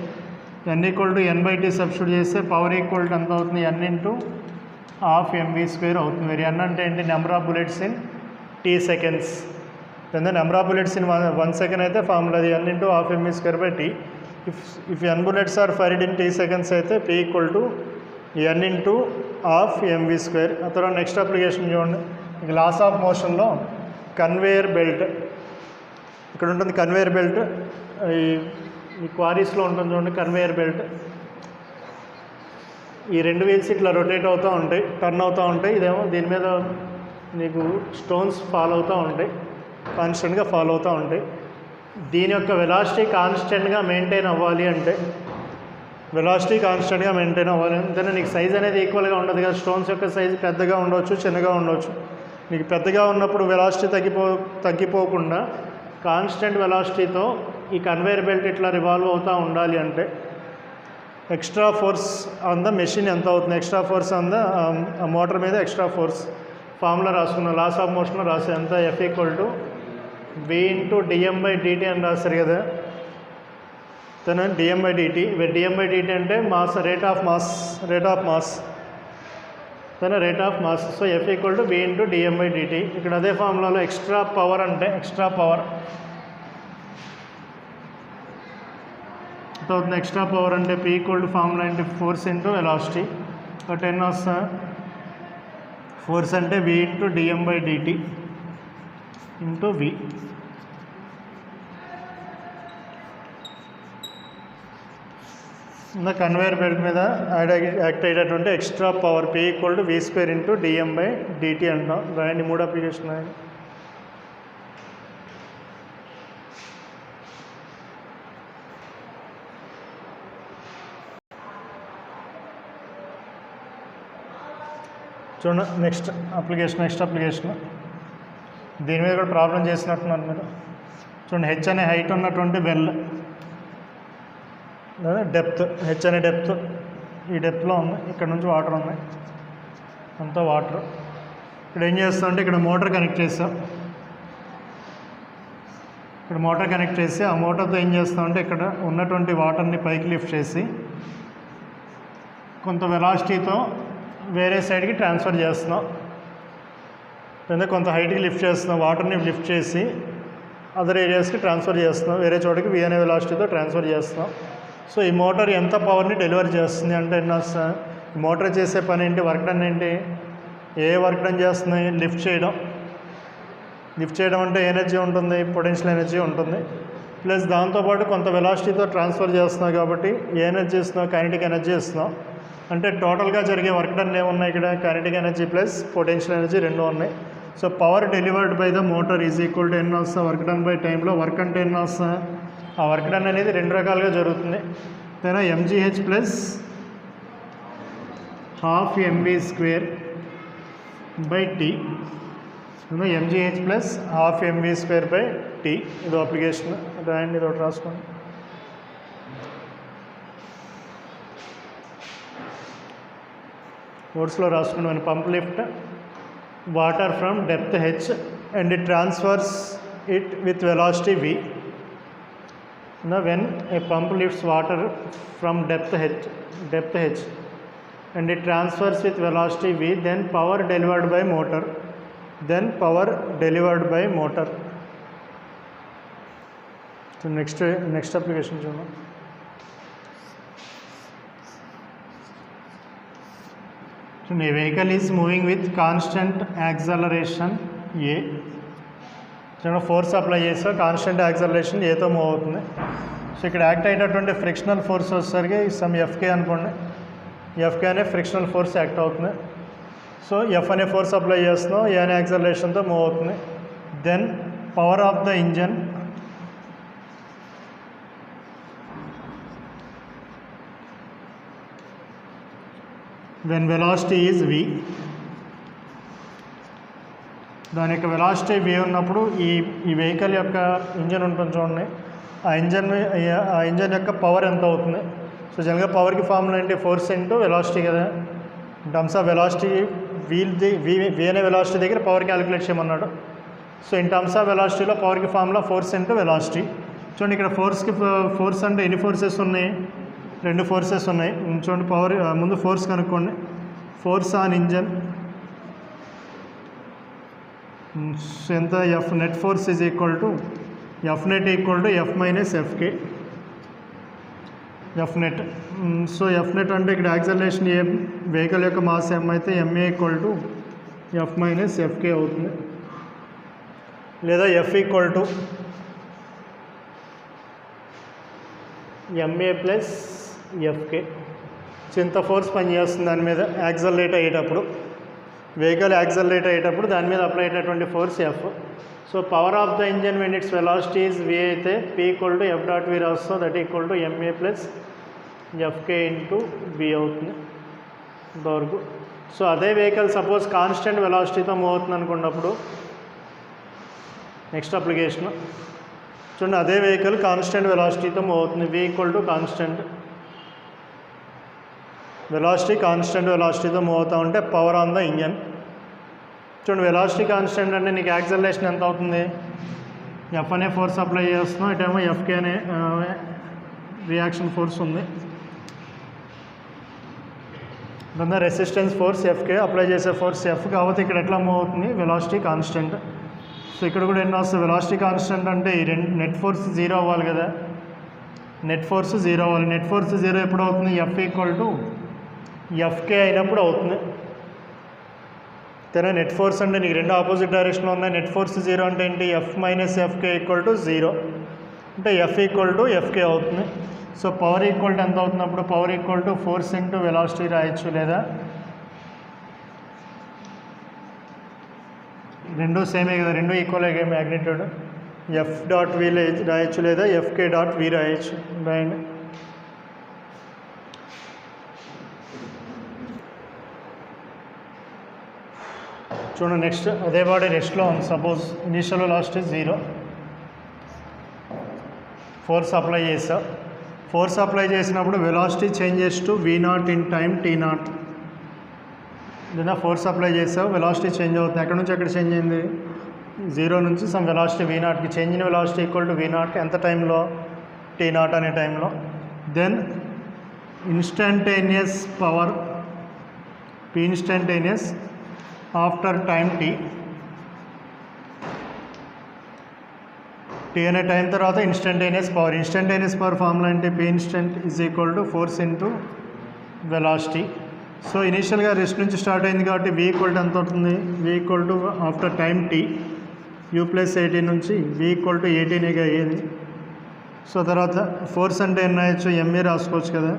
n equal to n/t substitute చేస్తే పవర్ ఈక్వల్ టు ఎంత అవుతుంది? n ఇంటూ ½ mv² అవుతుంది. మరి n అంటే ఏంటి? Number of bullets in t seconds. Number of bullets in 1 second అయితే ఫార్ములా అది n into ½ mv²/t. If n bullets are fired in t seconds అయితే p equal to n into ½ mv². ఆ తర్వాత నెక్స్ట్ అప్లికేషన్ చూడండి. లాస్ ఆఫ్ మోషన్లో కన్వేయర్ బెల్ట్ ఇక్కడ ఉంటుంది. కన్వేయర్ బెల్ట్ ఈ క్వారీస్లో ఉంటుంది చూడండి. కన్వేయర్ బెల్ట్ ఈ 2 వీల్స్ ఇట్లా రొటేట్ అవుతూ ఉంటాయి, టర్న్ అవుతూ ఉంటాయి. ఇదేమో దీని మీద నీకు స్టోన్స్ ఫాల్ అవుతూ ఉంటాయి, కాన్స్టెంట్గా ఫాలో అవుతూ ఉంటాయి. దీని యొక్క వెలాసిటీ కాన్స్టెంట్గా మెయింటైన్ అవ్వాలి అంటే నీకు సైజ్ అనేది ఈక్వల్గా ఉండదు కదా. స్టోన్స్ యొక్క సైజ్ పెద్దగా ఉండవచ్చు, చిన్నగా ఉండవచ్చు. నీకు పెద్దగా ఉన్నప్పుడు వెలాసిటీ తగ్గిపోకుండా కాన్స్టెంట్ వెలాసిటీతో ఈ కన్వేయర్ బెల్ట్ ఇట్లా రివాల్వ్ అవుతూ ఉండాలి అంటే extra force on the machine ఎంత అవుతుంది? Extra force on the motor మీద ఎక్స్ట్రా ఫోర్స్ ఫార్ములా రాసుకున్నాం. లాస్ ఆఫ్ మోషన్లో రాసే ఎంత? F equal to v into dm/dt అని రాస్తారు కదా. dm/dt. dm/dt అంటే mass, rate of mass. So F equal to v into dm/dt. ఇక్కడ అదే ఫార్ములాలో ఎక్స్ట్రా పవర్ అంటే ఎక్స్ట్రా పవర్ అంటే P ఈక్వల్ టు ఫార్ములా అంటే ఫోర్స్ ఇంటూ వెలాసిటీ. బట్ ఎన్ని వస్తా? ఫోర్స్ అంటే v into dm/dt into v. Conveyor belt మీద యాక్ట్ అయ్యేటటువంటి extra power P equal to v² into dm/dt అంటాం. రాయండి 3 అప్లికేషన్ రాయండి. చూడండి నెక్స్ట్ అప్లికేషన్ దీని మీద కూడా ప్రాబ్లం చేసినట్టున్నారు మీరు. చూడండి హెచ్ అనే హైట్ ఉన్నటువంటి వెల్ లేదా డెప్త్. హెచ్ అనే డెప్త్ ఈ డెప్త్లో ఉంది. ఇక్కడ నుంచి వాటర్ ఉన్నాయి, అంతా వాటర్. ఇక్కడ ఏం చేస్తామంటే ఇక్కడ మోటార్ కనెక్ట్ చేస్తాం. ఆ మోటార్తో ఏం చేస్తామంటే ఇక్కడ ఉన్నటువంటి వాటర్ని పైకి లిఫ్ట్ చేసి కొంత వెలాసిటీతో వేరే సైడ్కి ట్రాన్స్ఫర్ చేస్తున్నాం. లేదా కొంత హైట్కి లిఫ్ట్ చేస్తున్నాం. వాటర్ని లిఫ్ట్ చేసి అదర్ ఏరియాస్కి ట్రాన్స్ఫర్ చేస్తున్నాం. వేరే చోటకి v అనే వెలాసిటీతో ట్రాన్స్ఫర్ చేస్తున్నాం. సో ఈ మోటార్ ఎంత పవర్ని డెలివర్ చేస్తుంది అంటే ఎన్ని వస్తా? ఈ మోటార్ చేసే పని ఏంటి? వర్క్ డన్ ఏంటి? ఏ వర్క్ డన్ చేస్తుంది? లిఫ్ట్ చేయడం అంటే ఎనర్జీ ఉంటుంది, పొటెన్షియల్ ఎనర్జీ ఉంటుంది. ప్లస్ దాంతోపాటు కొంత వెలాసిటీతో ట్రాన్స్ఫర్ చేస్తున్నాం కాబట్టి ఏ ఎనర్జీ ఇస్తున్నాం? కైనెటిక్ ఎనర్జీ ఇస్తున్నాం. అంటే టోటల్గా జరిగే వర్క్ డన్ ఏమున్నాయి ఇక్కడ, kinetic energy plus potential energy రెండు ఉన్నాయి. So power delivered by the motor is equal to ఎన్ని వస్తా, వర్క్ డన్ బై టైంలో వర్క్ అంటే ఎన్ని వస్తా, ఆ వర్క్ డన్ అనేది రెండు రకాలుగా జరుగుతుంది. తేనా MGH plus half MV square by T, MGH plus half MV square by T. ఇది అప్లికేషన్ రాయండి, ఇది ఒకటి రాసుకోండి. నోట్స్లో రాసుకున్నాను. Pump lift water from depth H and it transfers it with velocity v. Now when a pump lifts water from depth h and it transfers with velocity v, then power delivered by motor, So next application చూద్దాం. So a vehicle is moving with constant acceleration a. Force apply చేస్తే కాన్స్టెంట్ యాక్సలరేషన్ ఏతో మూవ్ అవుతుంది. సో ఇక్కడ యాక్ట్ అయ్యేటటువంటి ఫ్రిక్షనల్ ఫోర్స్ వచ్చేసరికి సమ్ ఎఫ్కే అనుకోండి. ఎఫ్కే అనే ఫ్రిక్షనల్ ఫోర్స్ యాక్ట్ అవుతుంది. సో ఎఫ్ అనే ఫోర్స్ అప్లై చేస్తున్నాం, ఏ అనే యాక్సలరేషన్తో మూవ్ అవుతుంది. Then power of the engine when velocity is v. దాని యొక్క వెలాసిటీ v ఉన్నప్పుడు ఈ వెహికల్ యొక్క ఇంజన్ ఉంటుంది చూడండి, ఆ ఇంజన్ యొక్క పవర్ ఎంత అవుతుంది. సో జనరల్గా పవర్కి ఫార్ములా ఏంటి, ఫోర్స్ ఇంటూ వెలాసిటీ కదా. టర్మ్స్ ఆఫ్ వెలాసిటీ v అనే వెలాసిటీ దగ్గర పవర్ క్యాలిక్యులేట్ చేయమన్నాడు. సో ఇన్ టర్మ్స్ ఆఫ్ వెలాసిటీలో పవర్కి ఫార్ములా ఫోర్స్ ఇంటూ వెలాసిటీ. చూడండి ఇక్కడ ఫోర్స్ అంటే ఎన్ని ఫోర్సెస్ ఉన్నాయి, రెండు ఫోర్సెస్ ఉన్నాయి. చూడండి పవర్ ముందు ఫోర్స్ కనుక్కోండి. ఫోర్స్ ఆన్ ఇంజన్ ఎంత, F net force is equal to F net F minus FK, F net. So F net అంటే ఇక్కడ యాక్సలరేషన్ ఏ వెహికల్ యొక్క మాస్ ఎం అయితే MA equal to F minus FK అవుతుంది. లేదా F equal to MA plus FK. ఇంత ఫోర్స్ పనిచేస్తుంది దాని మీద యాక్సలరేట్ అయ్యేటప్పుడు, వెహికల్ యాక్సలరేట్ అయ్యేటప్పుడు దాని మీద అప్లై అయ్యేటటువంటి force F. So power of the engine when it's velocity is v అయితే p equal to F dot v రాస్తాం, that equal to MA plus FK into v అవుతుంది ఇంతవరకు. సో అదే వెహికల్ సపోజ్ కాన్స్టెంట్ వెలాసిటీతో మూవ్ అవుతుంది అనుకున్నప్పుడు నెక్స్ట్ అప్లికేషన్ చూడండి, అదే వెహికల్ కాన్స్టెంట్ వెలాసిటీతో మూవ్ అవుతుంది, v equal to constant velocity, constant వెలాసిటీతో మూవ్ అవుతూ ఉంటే పవర్ ఆన్ ద ఇంజన్. చూడండి వెలాసిటీ కాన్స్టెంట్ అంటే నీకు యాక్సలరేషన్ ఎంత అవుతుంది, ఎఫ్ అనే ఫోర్స్ అప్లై చేస్తున్నాం, ఇటేమో ఎఫ్కే అనే రియాక్షన్ ఫోర్స్ ఉంది. దాని రెసిస్టెన్స్ ఫోర్స్ ఎఫ్కే, అప్లై చేసే ఫోర్స్ ఎఫ్. కాబట్టి ఇక్కడ ఎట్లా మూవ్ అవుతుంది, వెలాసిటీ కాన్స్టెంట్. సో ఇక్కడ కూడా ఎన్ని వస్తుంది, వెలాసిటీ కాన్స్టెంట్ అంటే ఈ నెట్ ఫోర్స్ జీరో అవ్వాలి కదా, నెట్ ఫోర్స్ జీరో అవ్వాలి. నెట్ ఫోర్స్ జీరో ఎప్పుడు అవుతుంది, ఎఫ్ ఈక్వల్ టు ఎఫ్కే అయినప్పుడు అవుతుంది. తెనా నెట్ ఫోర్స్ అంటే నీకు రెండు ఆపోజిట్ డైరెక్షన్లో ఉన్నాయి. నెట్ ఫోర్స్ జీరో అంటే ఏంటి, F minus FK equal to zero అంటే ఎఫ్ ఈక్వల్ టు ఎఫ్కే అవుతుంది. సో పవర్ ఈక్వల్ టు ఎంత అవుతున్నప్పుడు, power equal to force into velocity రాయొచ్చు, లేదా రెండు సేమే కదా, రెండు ఈక్వల్ అయ్యే మ్యాగ్నిట్యూడ్, ఎఫ్ డాట్ వి రాయొచ్చు, లేదా ఎఫ్కే డాట్ వి రాయొచ్చు. రాయండి. చూడండి నెక్స్ట్ అదే బాడీ రెస్ట్లో ఉంది. Suppose initial velocity zero, force apply చేసా. ఫోర్స్ అప్లై చేసినప్పుడు velocity changes to V nought in time T nought. లేదా ఫోర్స్ అప్లై చేసావు, వెలాసిటీ చేంజ్ అవుతుంది. ఎక్కడి నుంచి ఎక్కడ చేంజ్ అయింది, జీరో నుంచి సమ్ వెలాసిటీ వీ నాట్కి. Change in velocity equal to V nought ఎంత టైంలో, టీ నాట్ అనే టైంలో. Then instantaneous power P instantaneous after time T. T అనే టైం తర్వాత instantaneous power. Instantaneous power formula అంటే P instant is equal to force into velocity. So ఇనీషియల్గా రెస్ట్ నుంచి స్టార్ట్ అయింది కాబట్టి v ఈక్వల్ టు ఎంత అవుతుంది, v equal to after time t u plus 18 నుంచి v ఈక్వల్ టు 18 అయ్యేది. సో తర్వాత ఫోర్స్ అంటే ఎన్ని రాయొచ్చు, ఎంఏ రాసుకోవచ్చు కదా.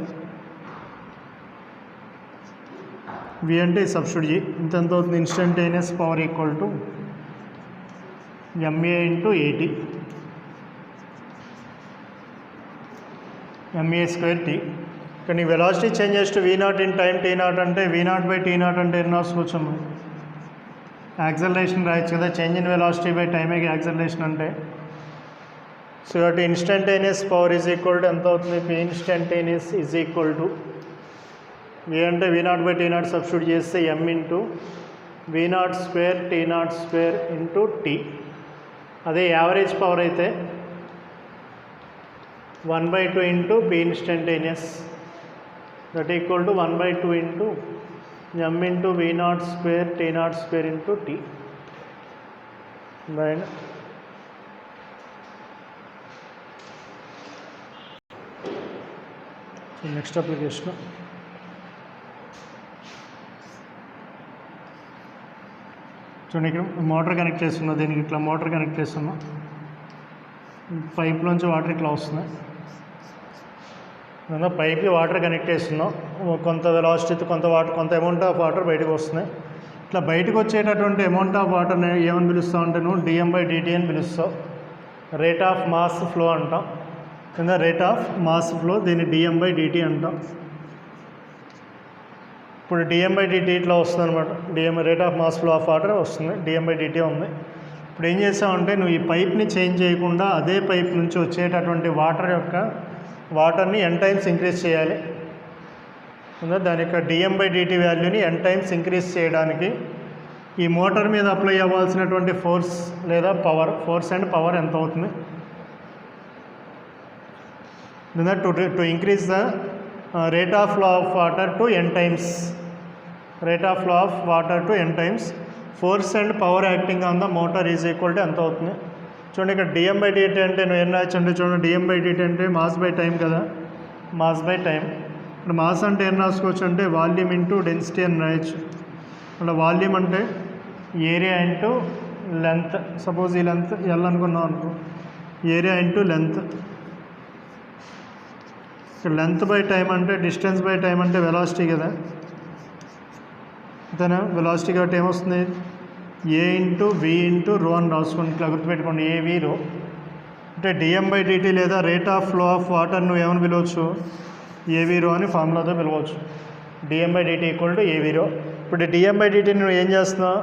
వి అంటే సబ్స్టిట్యూట్ చేయి. ఇంత ఎంత అవుతుంది? Instantaneous power equal to MA into ఏటీ, ఎంఏ స్క్వేర్ టీ. కానీ velocity changes to V0 in time T0 అంటే V0 T0 అంటే ఎన్ని రాసుకోవచ్చు? యాక్సలరేషన్ రాయొచ్చు కదా, చేంజ్ ఇన్ వెలాసిటీ బై టైమే యాక్సలరేషన్ అంటే. సో కాబట్టి instantaneous power is equal to ఎంత అవుతుంది? P instantaneous is equal to V అంటే V0 T0 సబ్స్టిట్యూట్ చేస్తే M into V0 square T0 square into T. అదే యావరేజ్ పవర్ అయితే 1/2 into P instantaneous that equal to 1/2 into M into V0 square T0 square into T. Right. Next application చూడండి, ఇక్కడ మోటార్ కనెక్ట్ చేస్తున్నా, దీనికి ఇట్లా మోటార్ కనెక్ట్ చేస్తున్నా, పైప్లోంచి వాటర్ ఇట్లా వస్తున్నాయి. పైప్కి వాటర్ కనెక్ట్ చేస్తున్నాం, కొంత వెలాసిటీ కొంత అమౌంట్ ఆఫ్ వాటర్ బయటకు వస్తున్నాయి. ఇట్లా బయటకు వచ్చేటటువంటి అమౌంట్ ఆఫ్ వాటర్ని ఏమని పిలుస్తావు అంటే నువ్వు dm/dt అని పిలుస్తావు. రేట్ ఆఫ్ మాస్ ఫ్లో అంటాం. కింద రేట్ ఆఫ్ మాస్ ఫ్లో, దీన్ని dm/dt అంటాం. ఇప్పుడు dm/dt ఇట్లా వస్తుంది అనమాట. Rate of mass flow of water వస్తుంది, dm/dt ఉంది. ఇప్పుడు ఏం చేసామంటే నువ్వు ఈ పైప్ని చేంజ్ చేయకుండా అదే పైప్ నుంచి వచ్చేటటువంటి వాటర్ని n టైమ్స్ ఇంక్రీజ్ చేయాలి. దాని యొక్క dm/dt వాల్యూని n టైమ్స్ ఇంక్రీజ్ చేయడానికి ఈ మోటార్ మీద అప్లై అవ్వాల్సినటువంటి ఫోర్స్ లేదా ఫోర్స్ అండ్ పవర్ ఎంత అవుతుంది? To increase the rate of flow of water to n times, rate of flow of water to n times, force and power acting on the motor is equal to ఎంత అవుతుంది? చూడండి, ఇక్కడ dm/dt అంటే నువ్వు ఏం రాయొచ్చు అంటే చూడండి, dm/dt అంటే మాస్ బై టైం కదా, మాస్ బై టైం. ఇక్కడ మాస్ అంటే ఏం రాసుకోవచ్చు అంటే వాల్యూమ్ ఇంటూ డెన్సిటీ అని రాయొచ్చు. అంటే వాల్యూమ్ అంటే ఏరియా ఇంటూ లెంత్. సపోజ్ ఈ లెంత్ ఎల్ అనుకున్నాం అనుకో, ఏరియా ఇంటూ లెంత్. ఇక్కడ లెంత్ బై టైం అంటే డిస్టెన్స్ బై టైం అంటే వెలాసిటీ కదా, అంతేనా? వెలాసిటీ కాబట్టి ఏమొస్తుంది? ఏ ఇంటూ వి ఇంటూ రో అని రాసుకోండి, ఇట్లా గుర్తుపెట్టుకోండి, ఏవి రో. అంటే dm/dt లేదా rate of flow of water నువ్వు ఏమని పిలవచ్చు? ఏవి రో అని ఫార్ములాతో పిలవచ్చు. dm/dt ఈక్వల్ టు ఏవి రో. ఇప్పుడు dm/dt నువ్వు ఏం చేస్తున్నావు?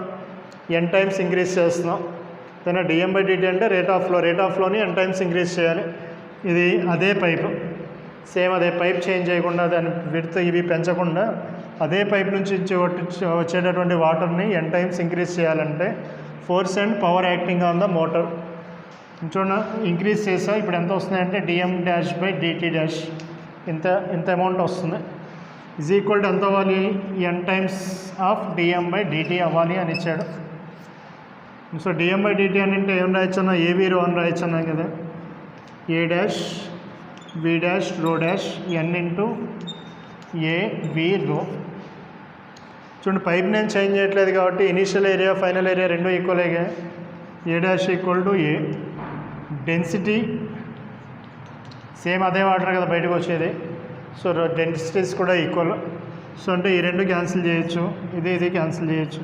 n టైమ్స్ ఇంక్రీజ్ చేస్తున్నావు. అంతేనా? dm/dt అంటే రేట్ ఆఫ్ ఫ్లోని n టైమ్స్ ఇంక్రీజ్ చేయాలి. ఇది అదే పైపు, సేమ్ అదే పైప్ చేంజ్ చేయకుండా, దాని విడ్త్ ఇవి పెంచకుండా అదే పైప్ నుంచి వచ్చేటటువంటి వాటర్ని n టైమ్స్ ఇంక్రీజ్ చేయాలంటే force and power acting on the motor చూడండి ఇంక్రీజ్ చేసా. ఇప్పుడు ఎంత వస్తుందంటే dm'/dt' ఇంత అమౌంట్ వస్తుంది. ఈజ్ ఈక్వల్ టు ఎంత అవ్వాలి? n టైమ్స్ ఆఫ్ dm/dt అవ్వాలి అని ఇచ్చాడు. సో dm/dt అని అంటే ఏం రాయొచ్చన్నా? ఏవి రో అని రాయొచ్చన్నా కదా. a' v' రో డాష్ n ఇంటూ ఏ వి రో. చూడండి, పైప్ నేను చేంజ్ చేయట్లేదు కాబట్టి ఇనీషియల్ ఏరియా ఫైనల్ ఏరియా రెండు ఈక్వల్గా. a' equal to A. Density same అదే వాటర్ కదా బయటకు వచ్చేది, సో డెన్సిటీస్ కూడా ఈక్వల్. సో అంటే ఈ రెండు క్యాన్సిల్ చేయొచ్చు, ఇది క్యాన్సిల్ చేయొచ్చు.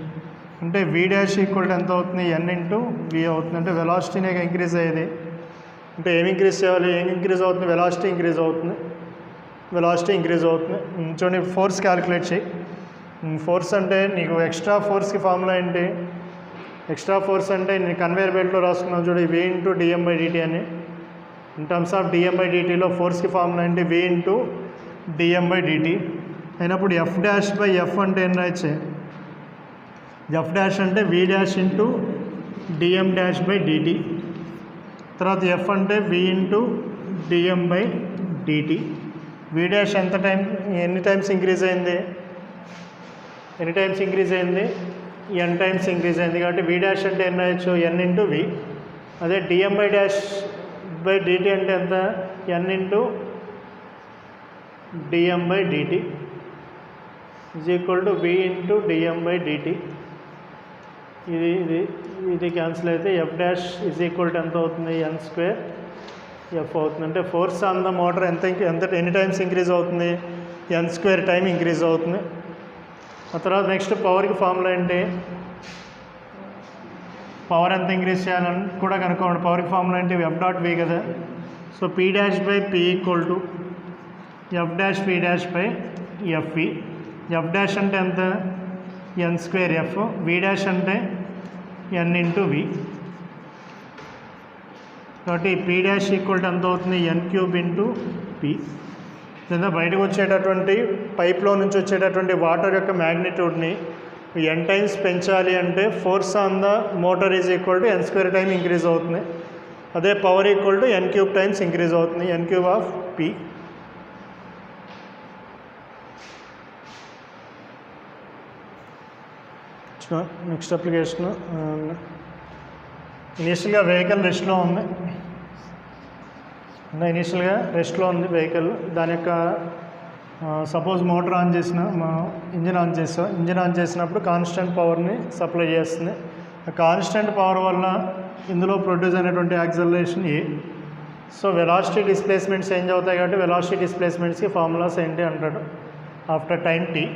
అంటే v' ఈక్వల్ టు ఎంత అవుతుంది? n ఇంటూ వి అవుతుంది. అంటే వెలాసిటీనే ఇంక్రీజ్ అయ్యేది. అంటే ఏం ఇంక్రీజ్ చేయాలి? ఏం ఇంక్రీజ్ అవుతుంది? వెలాసిటీ ఇంక్రీజ్ అవుతుంది. చూడండి, ఫోర్స్ క్యాలిక్యులేట్ చేయి. ఫోర్స్ అంటే నీకు ఎక్స్ట్రా ఫోర్స్కి ఫార్ములా ఏంటి? ఎక్స్ట్రా ఫోర్స్ అంటే నేను కన్వేయర్ బెల్ట్లో రాసుకున్నాను చూడు, v ఇంటూ dm/dt అని. ఇన్ టర్మ్స్ ఆఫ్ dm/dtలో ఫోర్స్కి ఫార్ములా ఏంటి? v ఇంటూ dm/dt అయినప్పుడు f'/f అంటే ఏం రాయొచ్చు? f' అంటే v' ఇంటూ dm'/dt. తర్వాత f అంటే v ఇంటూ dm/dt. v' ఎన్ని టైమ్స్ ఇంక్రీజ్ అయింది? n టైమ్స్ ఇంక్రీజ్ అయింది కాబట్టి v' అంటే ఎన్ని రాయొచ్చు? n into v. అదే dm'/dt అంటే ఎంత? n into dm/dt is equal to v into dm/dt. ఇది క్యాన్సిల్ అయితే f' ఈజ్ ఈక్వల్ టు ఎంత అవుతుంది? n² f అవుతుంది. అంటే ఫోర్స్ ఆన్ ద మోటార్ ఎన్ని టైమ్స్ ఇంక్రీజ్ అవుతుంది? n² టైం ఇంక్రీజ్ అవుతుంది. ఆ తర్వాత నెక్స్ట్ పవర్కి ఫార్ములా ఏంటి, పవర్ ఎంత ఇంక్రీజ్ చేయాలని కూడా కనుక్కోండి. పవర్కి ఫార్ములా ఏంటి, ఎఫ్ డాట్ వి కదా. So P dash by P equal to F dash P dash by FV. F dash అంటే ఎంత, ఎన్ స్క్వేర్ ఎఫ్, వి డాష్ అంటే ఎన్ ఇంటూ వి. కాబట్టి పీ డాష్ ఈక్వల్ టు ఎంత అవుతుంది, ఎన్ క్యూబ్ ఇంటూ పీ. లేదా బయటకు వచ్చేటటువంటి పైప్లో నుంచి వచ్చేటటువంటి వాటర్ యొక్క మ్యాగ్నిట్యూడ్ని ఎన్ టైమ్స్ పెంచాలి అంటే force on the motor is equal to N square time increase అవుతుంది. అదే power equal to N cube times increase అవుతుంది, N cube of P. Next application, ఇనీషియల్గా వెహికల్ రెస్ట్లో ఉంది. ఇనీషియల్గా రెస్ట్లో ఉంది వెహికల్. దాని యొక్క సపోజ్ మోటార్ ఆన్ చేసిన, ఇంజిన్ ఆన్ చేసాం. ఇంజిన్ ఆన్ చేసినప్పుడు కాన్స్టెంట్ పవర్ని సప్లై చేస్తుంది. ఆ కాన్స్టెంట్ పవర్ వల్ల ఇందులో ప్రొడ్యూస్ అయినటువంటి acceleration A. So velocity displacements change అవుతాయి కాబట్టి వెలాసిటీ డిస్ప్లేస్మెంట్స్కి ఫార్ములాస్ ఏంటి అంటాడు ఆఫ్టర్ టైం టీ.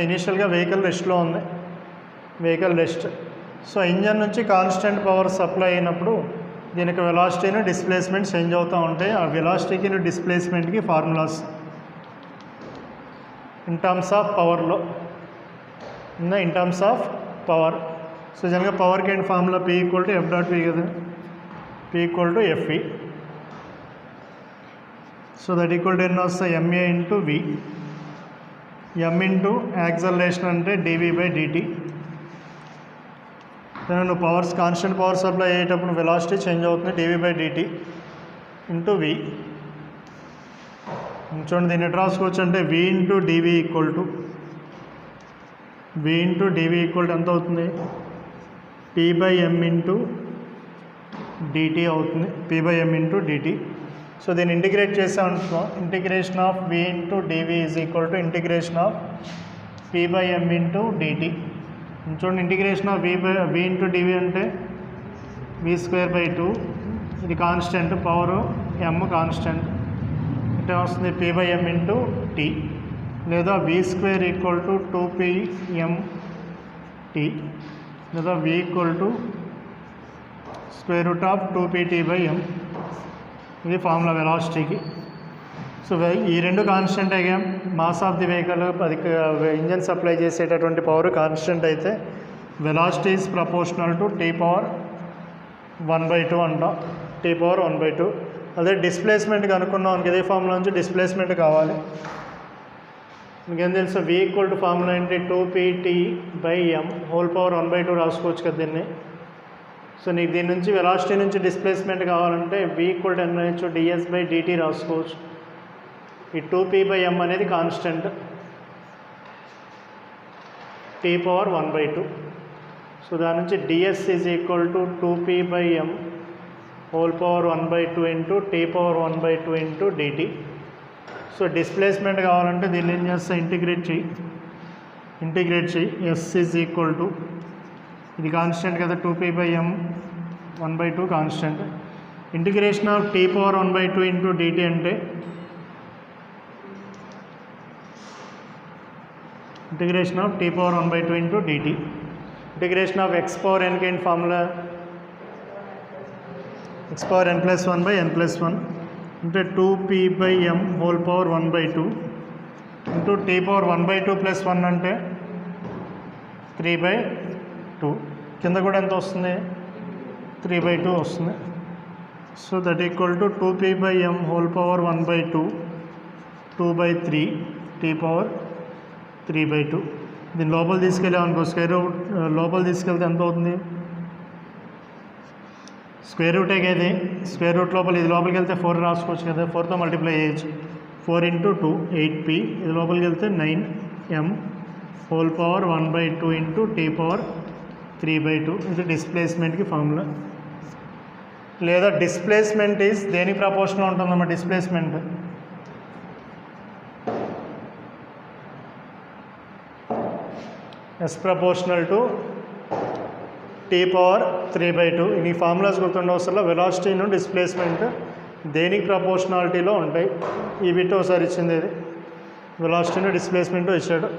ఇనీషియల్గా వెహికల్ రెస్ట్లో ఉంది, వెహికల్ రెస్ట్. సో ఇంజన్ నుంచి కాన్స్టెంట్ పవర్ సప్లై అయినప్పుడు దీనికి వెలాసిటీని డిస్ప్లేస్మెంట్ చేంజ్ అవుతూ ఉంటాయి. ఆ వెలాసిటీకి డిస్ప్లేస్మెంట్కి ఫార్ములాస్ ఇన్ టర్మ్స్ ఆఫ్ పవర్లో in terms of power. So జనరల్గా పవర్కి ఏంటి formula, P equal to F dot V కదా, P equal to F E. So that equal to ఎన్ని వస్తాయి, M A into V. M into acceleration అంటే డివి బై డిటి. నువ్వు పవర్స్ కాన్స్టెంట్ పవర్ సప్లై అయ్యేటప్పుడు వెలాసిటీ చేంజ్ అవుతుంది, D V by D T into V. చూడండి దీన్ని ఎట్లా రాసుకోవచ్చు అంటే V into D V equal to ఎంత అవుతుంది, P by M into D T అవుతుంది, P by M into D T. So దీన్ని ఇంటిగ్రేట్ చేసాం అనుకో, integration of V into D V is equal to integration of P by M into D T. చూడండి integration of V into D V అంటే వి స్క్వేర్ బై 2, ఇది కాన్స్టెంట్, పవర్ ఎమ్ కాన్స్టెంట్, అంటే వస్తుంది P by M into T. లేదా V square equal to 2pm T, లేదా V equal to square root of 2pt by M. ఇది ఫార్ములా వెలాసిటీకి. సో ఈ రెండు కాన్స్టెంట్ అయ్యాం. మాస్ ఆఫ్ ది వెహికల్, అది ఇంజన్ సప్లై చేసేటటువంటి పవర్ కాన్స్టెంట్ అయితే velocity is proportional to T power 1/2 అంటాం, టీ పవర్ 1/2. అదే డిస్ప్లేస్మెంట్ కనుక్కున్నాం, ఇదే ఫార్ములా నుంచి డిస్ప్లేస్మెంట్ కావాలి. మీకేం తెలుసు, వి ఈక్వల్ టు ఫార్ములా ఏంటి, 2pt by M whole power 1/2 రాసుకోవచ్చు కదా దీన్ని. సో నీకు దీని నుంచి వెలాసిటీ నుంచి డిస్ప్లేస్మెంట్ కావాలంటే V equal to N H D S by D T రాసుకోవచ్చు. ఈ 2p బై ఎం అనేది కాన్స్టెంట్, టీ పవర్ 1/2. సో దాని నుంచి D S is equal to 2p by M whole power 1/2 into T power 1/2 into D T. So displacement కావాలంటే దీన్ని ఏం చేస్తా, ఇంటిగ్రేట్ చేయి. ఎస్ ఈజ్ ఈక్వల్ టు, ఇది కాన్స్టెంట్ కదా, 2p by M 1/2 constant. Integration of T power 1/2 into D T అంటే integration of T power 1/2 into D T. Integration of X power ఎన్కి ఏంటి formula, X power n+1 by n+1 అంటే 2p by M whole power 1/2 into T power 1/2 + 1 అంటే 3/2. కింద కూడా ఎంత వస్తుంది, 3/2 వస్తుంది. So that equal to 2p by M whole power 1/2 2/3 T power 3/2. దీన్ని లోపల తీసుకెళ్ళామనుకో, స్క్వేర్ రూట్ లోపల తీసుకెళ్తే ఎంత అవుతుంది, స్క్వేర్ రూటే కదా, స్క్వేర్ రూట్ లోపల ఇది లోపలికి వెళ్తే 4 రాసుకోవచ్చు కదా, 4తో మల్టిప్లై చేయొచ్చు. 4 × 2 8p, ఇది లోపలికి వెళ్తే 9m whole power 1/2 into T power 3/2. ఇది డిస్ప్లేస్మెంట్కి ఫార్ములా. లేదా డిస్ప్లేస్మెంట్ ఈజ్ దేనికి ప్రపోర్షనల్ ఉంటుందమ్మా, displacement is proportional to T power 3/2. ఈ ఫార్ములాస్ గుర్తుండవసరం. వెలాసిటీను డిస్ప్లేస్మెంట్ దేనికి ప్రపోర్షనాలిటీలో ఉంటాయి. ఈ బిట్ ఒకసారి ఇచ్చింది, ఇది వెలాసిటీను డిస్ప్లేస్మెంట్ ఇచ్చాడు.